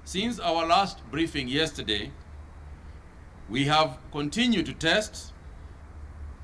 Since our last briefing yesterday, we have continued to test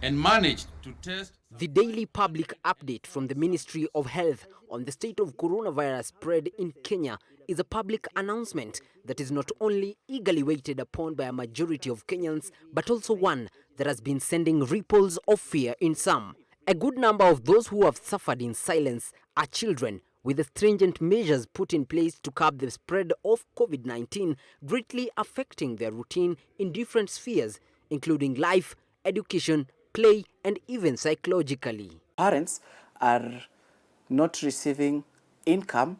and managed to test. The daily public update from the Ministry of Health on the state of coronavirus spread in Kenya is a public announcement that is not only eagerly waited upon by a majority of Kenyans, but also one that has been sending ripples of fear in some. A good number of those who have suffered in silence are children, with the stringent measures put in place to curb the spread of COVID-19 greatly affecting their routine in different spheres, including life, education, play, and even psychologically. Parents are not receiving income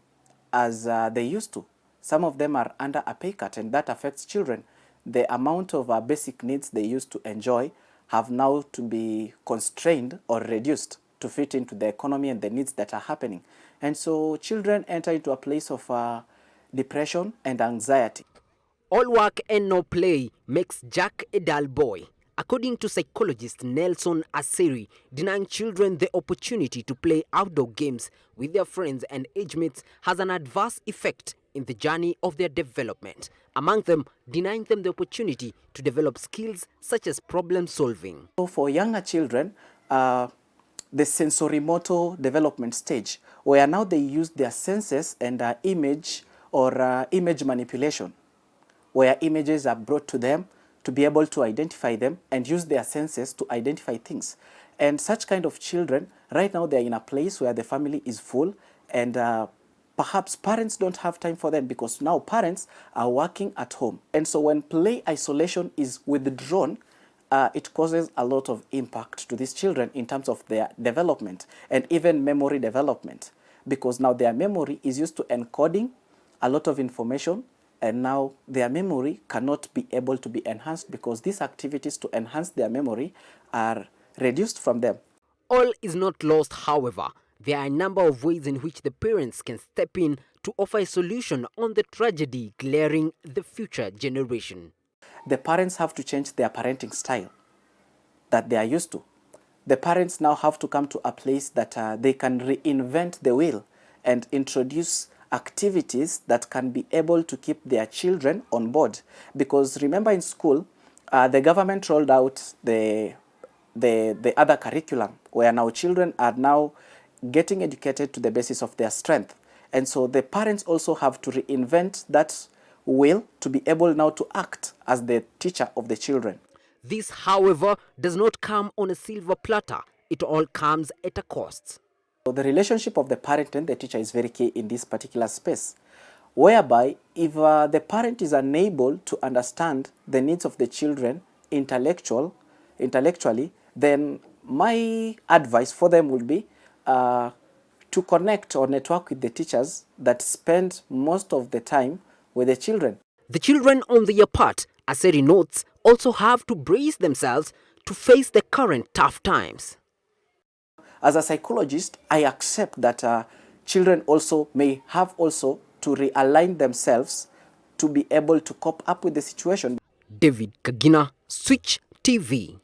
as they used to. Some of them are under a pay cut, and that affects children. The amount of basic needs they used to enjoy have now to be constrained or reduced to fit into the economy and the needs that are happening. And so children enter into a place of depression and anxiety. All work and no play makes Jack a dull boy. According to psychologist Nelson Asiri, denying children the opportunity to play outdoor games with their friends and age mates has an adverse effect in the journey of their development. Among them, denying them the opportunity to develop skills such as problem solving. So for younger children, the sensorimotor development stage, where now they use their senses and image or image manipulation, where images are brought to them to be able to identify them and use their senses to identify things. And such kind of children, right now they're in a place where the family is full and perhaps parents don't have time for them because now parents are working at home. And so when play isolation is withdrawn, it causes a lot of impact to these children in terms of their development and even memory development, because now their memory is used to encoding a lot of information, and now their memory cannot be able to be enhanced because these activities to enhance their memory are reduced from them. All is not lost, however. There are a number of ways in which the parents can step in to offer a solution on the tragedy glaring the future generation. The parents have to change their parenting style that they are used to. The parents now have to come to a place that they can reinvent the wheel and introduce activities that can be able to keep their children on board. Because remember, in school, the government rolled out the other curriculum where now children are now getting educated to the basis of their strength. And so the parents also have to reinvent that wheel to be able now to act as the teacher of the children. This, however, does not come on a silver platter. It all comes at a cost. So the relationship of the parent and the teacher is very key in this particular space, whereby if the parent is unable to understand the needs of the children intellectually, then my advice for them would be to connect or network with the teachers that spend most of the time with the children. The children, on their part, Aseri notes, also have to brace themselves to face the current tough times. As a psychologist, I accept that children also may have also to realign themselves to be able to cope up with the situation. David Kagina, Switch TV.